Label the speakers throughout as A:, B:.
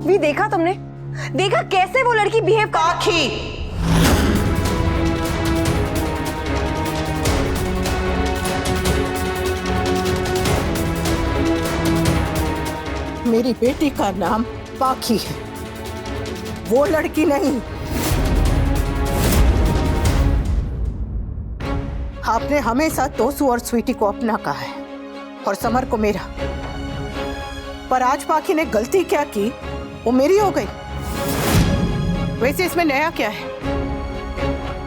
A: भी देखा तुमने? देखा कैसे वो लड़की बिहेव कर।
B: पाखी, मेरी बेटी का नाम पाखी है, वो लड़की नहीं। आपने हमेशा तोसू और स्वीटी को अपना कहा है और समर को मेरा, पर आज पाखी ने गलती क्या की वो मेरी हो गई। वैसे इसमें नया क्या है?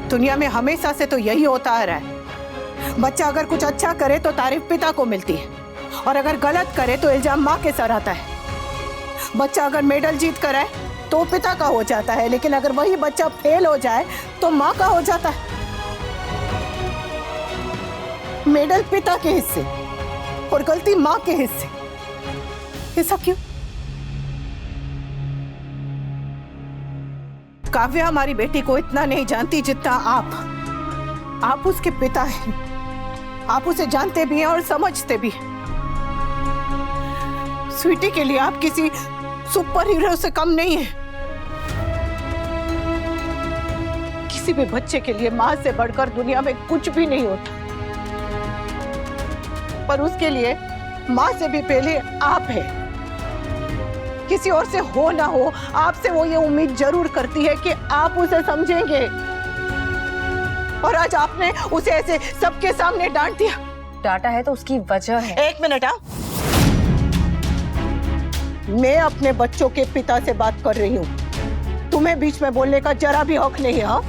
B: दुनिया में हमेशा से तो यही होता आ रहा है, बच्चा अगर कुछ अच्छा करे तो तारीफ पिता को मिलती है और अगर गलत करे तो इल्जाम माँ के सर आता है। बच्चा अगर मेडल जीत कर आए तो पिता का हो जाता है, लेकिन अगर वही बच्चा फेल हो जाए तो माँ का हो जाता है। मेडल पिता के हिस्से और गलती माँ के हिस्से। ऐसा क्यों? काव्या हमारी बेटी को इतना नहीं जानती जितना आप उसके पिता हैं। आप उसे जानते भी हैं और समझते भी हैं। स्वीटी के लिए आप किसी सुपर हीरो से कम नहीं है। किसी भी बच्चे के लिए माँ से बढ़कर दुनिया में कुछ भी नहीं होता, पर उसके लिए माँ से भी पहले आप है। किसी और से हो ना हो, आपसे वो ये उम्मीद जरूर करती है कि आप उसे समझेंगे, और आज आपने उसे ऐसे सबके सामने डांट दिया।
A: डांटा है तो उसकी वजह है।
B: एक मिनट, मैं अपने बच्चों के पिता से बात कर रही हूँ, तुम्हें बीच में बोलने का जरा भी हक नहीं है। हाँ,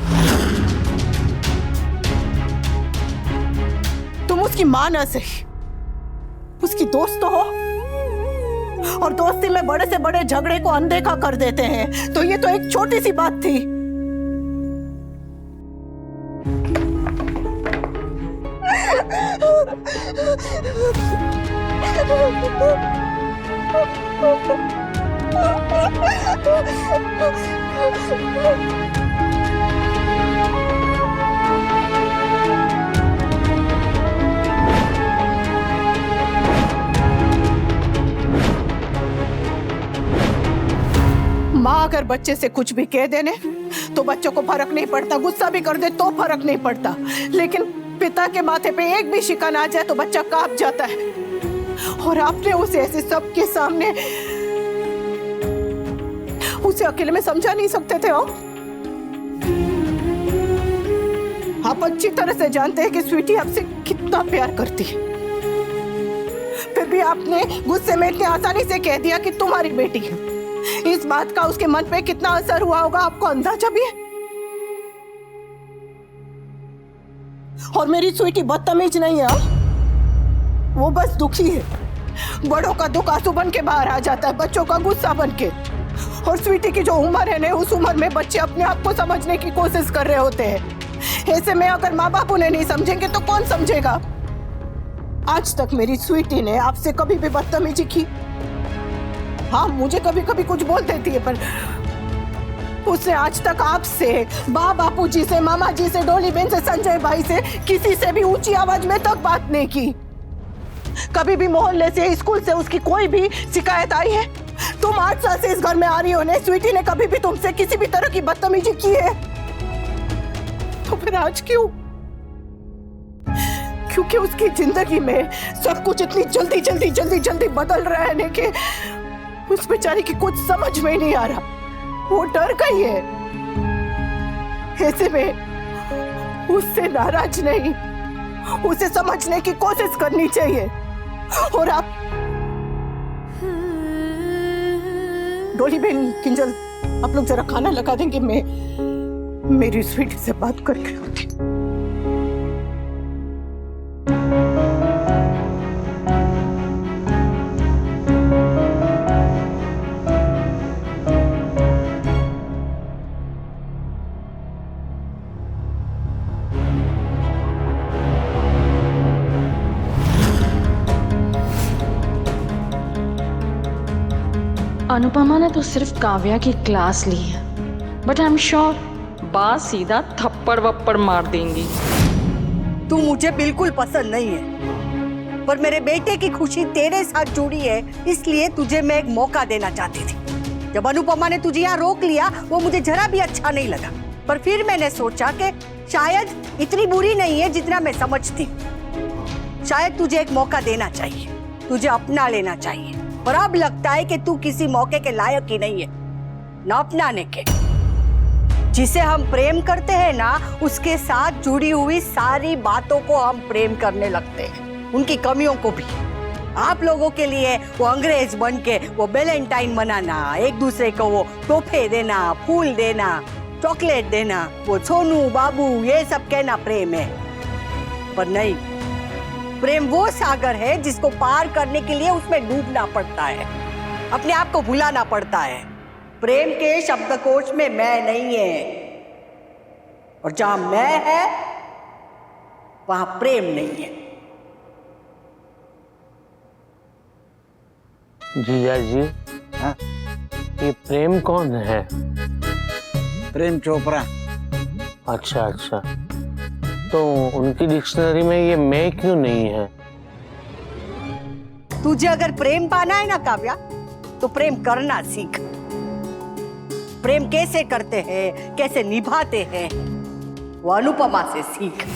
B: तुम उसकी मां ना सही, उसकी दोस्त तो हो, और दोस्ती में बड़े से बड़े झगड़े को अनदेखा कर देते हैं। तो ये तो एक छोटी सी बात थी। माँ अगर बच्चे से कुछ भी कह देने तो बच्चों को फर्क नहीं पड़ता, गुस्सा भी कर दे तो फर्क नहीं पड़ता, लेकिन पिता के माथे पे एक भी शिकन आ जाए तो बच्चा कांप जाता है। और आपने उसे ऐसे सबके सामने, उसे अकेले में समझा नहीं सकते थे? आप अच्छी तरह से जानते हैं कि स्वीटी आपसे कितना प्यार करती है, फिर भी आपने गुस्से में इतनी आसानी से कह दिया कि तुम्हारी बेटी है। इस बात का उसके मन पे कितना असर हुआ होगा आपको अंदाजा भी है? और मेरी स्वीटी बदतमीज नहीं है, वो बस दुखी है। बड़ों का दुख आंसू बन के बाहर आ जाता है, बच्चों का गुस्सा बन के। और स्वीटी की जो उम्र है ना, उस उम्र में बच्चे अपने आप को समझने की कोशिश कर रहे होते हैं। ऐसे में अगर माँ बाप उन्हें नहीं समझेंगे तो कौन समझेगा? आज तक मेरी स्वीटी ने आपसे कभी भी बदतमीजी की? हाँ, मुझे कभी कभी कुछ बोल देती है, पर उसने आज तक आपसे, बापू जी से, मामा जी से, डोली बहन से, संजय भाई से, किसी से भी ऊंची आवाज में तक बात नहीं की। कभी भी मोहल्ले से, स्कूल से उसकी कोई भी शिकायत आई है? तुम 8 साल से इस घर में आ रही हो ना, स्वीटी ने कभी भी तुमसे किसी भी तरह की बदतमीजी की है? तो फिर आज क्यों? क्योंकि उसकी जिंदगी में सब कुछ इतनी जल्दी बदल रहा है ना कि उस बेचारी की कुछ समझ में नहीं आ रहा। वो डर गई है। ऐसे में उससे नाराज नहीं, उसे समझने की कोशिश करनी चाहिए। और आप डोली बहन, किंजल, आप लोग जरा खाना लगा देंगे, मैं मेरी स्वीटी से बात करके होती।
C: अनुपमा ने तो सिर्फ काव्या की क्लास ली है, बट आई एम श्योर बात सीधा थप्पड़ वप्पड़ मार देंगी।
D: तू मुझे बिल्कुल पसंद नहीं है, पर मेरे बेटे की खुशी तेरे साथ जुड़ी है, इसलिए तुझे मैं एक मौका देना चाहती थी। जब अनुपमा ने तुझे यहाँ रोक लिया वो मुझे जरा भी अच्छा नहीं लगा, पर फिर मैंने सोचा कि शायद इतनी बुरी नहीं है जितना मैं समझती। शायद तुझे एक मौका देना चाहिए, तुझे अपना लेना चाहिए। और अब लगता है कि तू किसी मौके के लायक ही नहीं है, ना अपनाने के। जिसे हम प्रेम करते हैं ना, उसके साथ जुड़ी हुई सारी बातों को हम प्रेम करने लगते हैं, उनकी कमियों को भी। आप लोगों के लिए वो अंग्रेज बन के वो वैलेंटाइन मनाना, एक दूसरे को वो तोहफे देना, फूल देना, चॉकलेट देना, वो सोनू बाबू, ये सब कहना प्रेम है। पर नहीं, प्रेम वो सागर है जिसको पार करने के लिए उसमें डूबना पड़ता है, अपने आप को भुलाना पड़ता है। प्रेम के शब्दकोश में मैं नहीं है, और जहां मैं है वहां प्रेम नहीं है।
E: जीजा जी,
F: हाँ?
E: ये प्रेम कौन है?
F: प्रेम चोपड़ा।
E: अच्छा अच्छा, तो उनकी डिक्शनरी में ये मैं क्यों नहीं है?
D: तुझे अगर प्रेम पाना है ना काव्या, तो प्रेम करना सीख। प्रेम कैसे करते हैं, कैसे निभाते हैं, वो अनुपमा से सीख।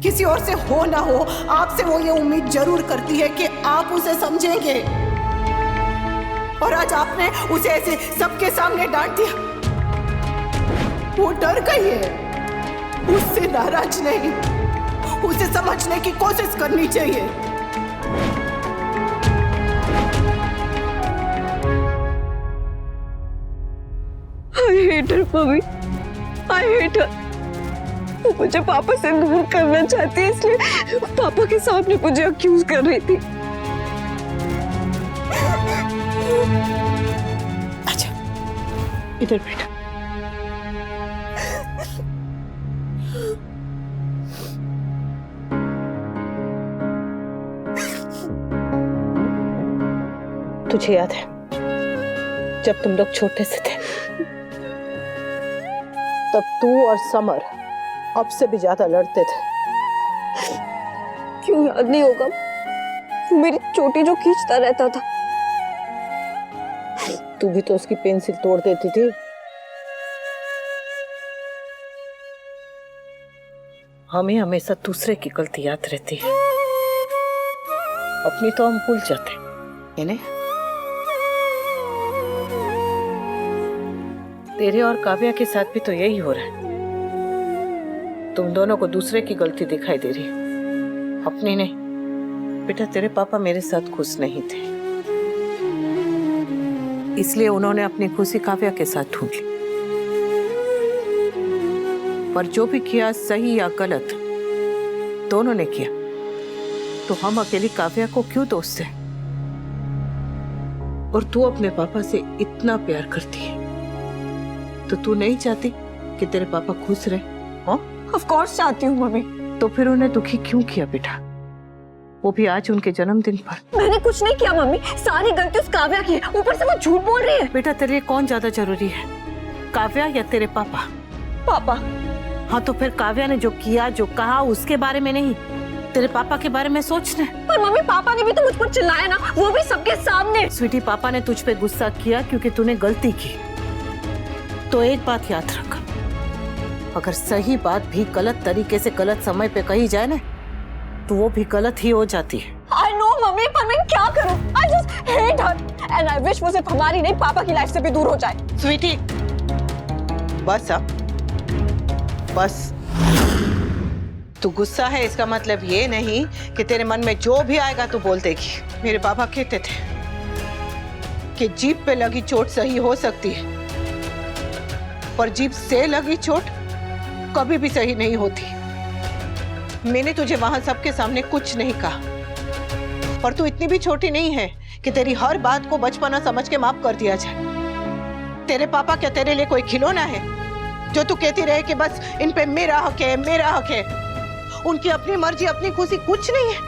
B: किसी और से हो ना हो, आपसे वो ये उम्मीद जरूर करती है कि आप उसे समझेंगे, और आज आपने उसे ऐसे सबके सामने डांट दिया। वो डर गई है, उससे नाराज नहीं, उसे समझने की कोशिश करनी चाहिए।
A: I hate her, mummy. I hate her। वो मुझे पापा से दूर करना चाहती है, इसलिए पापा के सामने मुझे अक्यूज कर रही थी।
B: अच्छा, इधर बेटा। तुझे याद है जब तुम लोग छोटे से थे, तब तू और समर अब से भी ज्यादा लड़ते थे।
A: क्यों याद नहीं होगा? वो मेरी चोटी जो खींचता रहता था।
B: तू भी तो उसकी पेंसिल तोड़ देती थी। हमें हमेशा दूसरे की गलती याद रहती है, अपनी तो हम भूल जाते हैं। इन्हें तेरे और काव्या के साथ भी तो यही हो रहा है। तुम दोनों को दूसरे की गलती दिखाई दे रही है, अपनी नहीं। बेटा, तेरे पापा मेरे साथ खुश नहीं थे, इसलिए उन्होंने अपनी खुशी काव्या के साथ ढूंढ ली। पर जो भी किया, सही या गलत, दोनों ने किया, तो हम अकेली काव्या को क्यों दोष दें? और तू अपने पापा से इतना प्यार करती है, तो तू नहीं चाहती कि तेरे पापा खुश रहे? हाँ,
A: ऑफ कोर्स चाहती हूँ मम्मी।
B: तो फिर उन्हें दुखी क्यों किया बेटा, वो भी आज उनके जन्मदिन पर?
A: मैंने कुछ नहीं किया मम्मी, सारी गलती उस काव्या की है, ऊपर से वो झूठ बोल रही है।
B: बेटा, तेरे लिए कौन ज्यादा जरूरी है, काव्या या तेरे पापा?
A: पापा।
B: हाँ, तो फिर काव्या ने जो किया, जो कहा, उसके बारे में नहीं, तेरे पापा के बारे में सोचना।
A: पर मम्मी, पापा ने भी तो मुझ पर चिल्लाया ना, वो भी सबके सामने।
B: स्वीटी, पापा ने तुझ पे गुस्सा किया क्योंकि तूने गलती की। तो एक बात याद रख, अगर सही बात भी गलत तरीके से गलत समय पे कही जाए ना, तो वो भी गलत ही हो जाती है।
A: I know, मम्मी पर मैं क्या करूं? I just hate her and I wish वो सिर्फ हमारी नहीं पापा की लाइफ से भी दूर हो जाए।
B: स्वीटी, बस अब, बस। तू गुस्सा है इसका मतलब ये नहीं कि तेरे मन में जो भी आएगा तू बोल देगी। मेरे पापा कहते थे कि जीभ पे लगी चोट सही हो सकती है, पर जीभ से लगी चोट कभी भी सही नहीं होती। मैंने तुझे वहां सबके सामने कुछ नहीं कहा, पर तू इतनी भी छोटी नहीं है कि तेरी हर बात को बचपना समझ के माफ कर दिया जाए। तेरे पापा क्या तेरे लिए कोई खिलौना है जो तू कहती रहे कि बस इन पे मेरा हक है, मेरा हक है? उनकी अपनी मर्जी, अपनी खुशी कुछ नहीं है।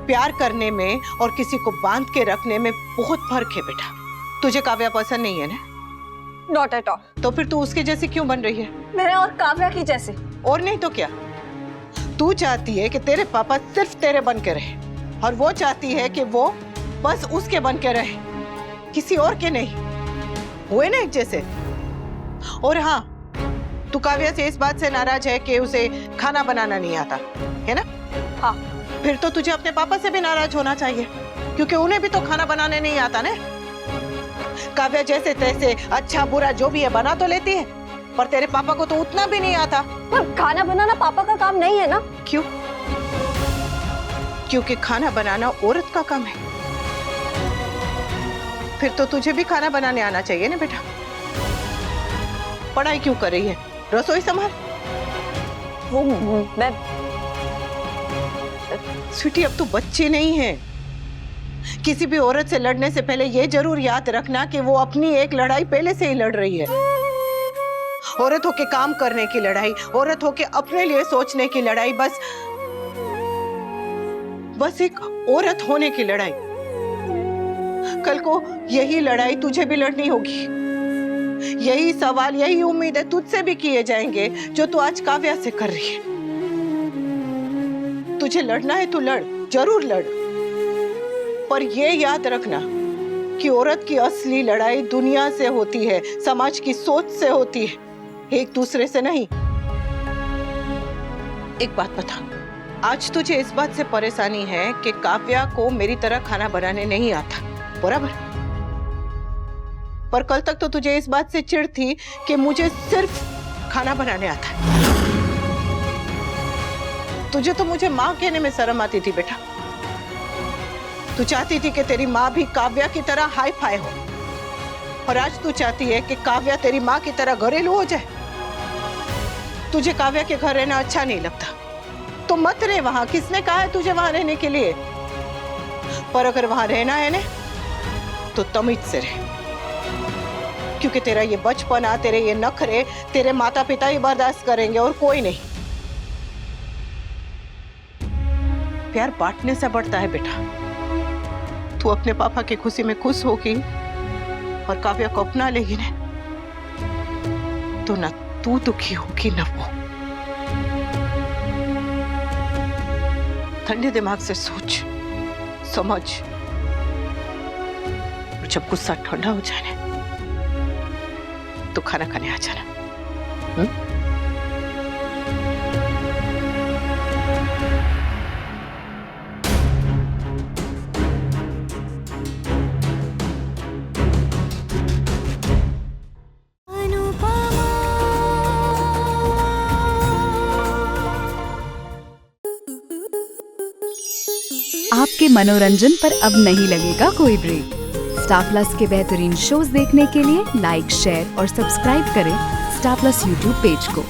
B: प्यार करने में और किसी को बांध के रखने में बहुत फर्क है बेटा। तुझे काव्या पसंद नहीं है ना?
A: Not at all।
B: तो फिर तू उसके जैसी क्यों बन रही है?
A: मैं और काव्या की जैसे।
B: और नहीं तो क्या? तू चाहती है कि तेरे पापा सिर्फ तेरे बन के रहे, और वो चाहती है कि वो बस उसके बन के रहे, किसी और के नहीं। हुए ना एक जैसे। और हाँ, तू काव्या से इस बात से नाराज है कि उसे खाना बनाना नहीं आता, है ना?
A: हाँ।
B: फिर तो तुझे अपने पापा से भी नाराज होना चाहिए, क्योंकि उन्हें भी तो खाना बनाने नहीं आता ना। काव्या जैसे तैसे अच्छा बुरा जो भी है बना तो लेती है, पर तेरे पापा को तो उतना भी नहीं आता।
A: पर खाना बनाना पापा का काम नहीं है ना?
B: क्यों? क्योंकि खाना बनाना औरत का काम है। फिर तो तुझे भी खाना बनाने आना चाहिए ना बेटा। पढ़ाई क्यों कर रही है? रसोई संभाल।
A: वो मैं
B: स्वीटी, अब तू बच्ची नहीं है। किसी भी औरत से लड़ने से पहले ये जरूर याद रखना कि वो अपनी एक लड़ाई पहले से ही लड़ रही है। औरत होके काम करने की लड़ाई, औरत होके अपने लिए सोचने की लड़ाई, बस एक औरत होने की लड़ाई। कल को यही लड़ाई तुझे भी लड़नी होगी। यही सवाल, यही उम्मीदें तुझसे भी किए जाएंगे जो तू आज काव्या से कर रही है। तुझे लड़ना है तो लड़, जरूर लड़, पर ये याद रखना कि औरत की असली लड़ाई दुनिया से होती है, समाज की सोच से होती है, एक दूसरे से नहीं। एक बात बता, आज तुझे इस बात से परेशानी है कि काव्या को मेरी तरह खाना बनाने नहीं आता, बराबर? पर कल तक तो तुझे इस बात से चिढ़ थी कि मुझे सिर्फ खाना बनाने आता है। तुझे तो मुझे माँ कहने में शर्म आती थी बेटा। तू चाहती थी कि तेरी माँ भी काव्या की तरह हाई फाई हो, और आज तू चाहती है कि काव्या तेरी माँ की तरह घरेलू हो जाए। तुझे काव्या के घर रहना अच्छा नहीं लगता तो मत रहे वहां। किसने कहा है तुझे वहां रहने के लिए? पर अगर वहां रहना है ना तो तमीज से रहे, क्योंकि तेरा ये बचपना, तेरे ये नखरे तेरे माता पिता ही बर्दाश्त करेंगे और कोई नहीं। प्यार बांटने से बढ़ता है बेटा। तू अपने पापा की खुशी में खुश होगी और काव्या को अपना लेगी ना, तो ना तू दुखी होगी ना वो। ठंडे दिमाग से सोच समझ, और जब गुस्सा ठंडा हो जाए तो खाना खाने आ जाना।
G: आपके मनोरंजन पर अब नहीं लगेगा कोई ब्रेक। स्टार प्लस के बेहतरीन शोज देखने के लिए लाइक, शेयर और सब्सक्राइब करें स्टार प्लस यूट्यूब पेज को।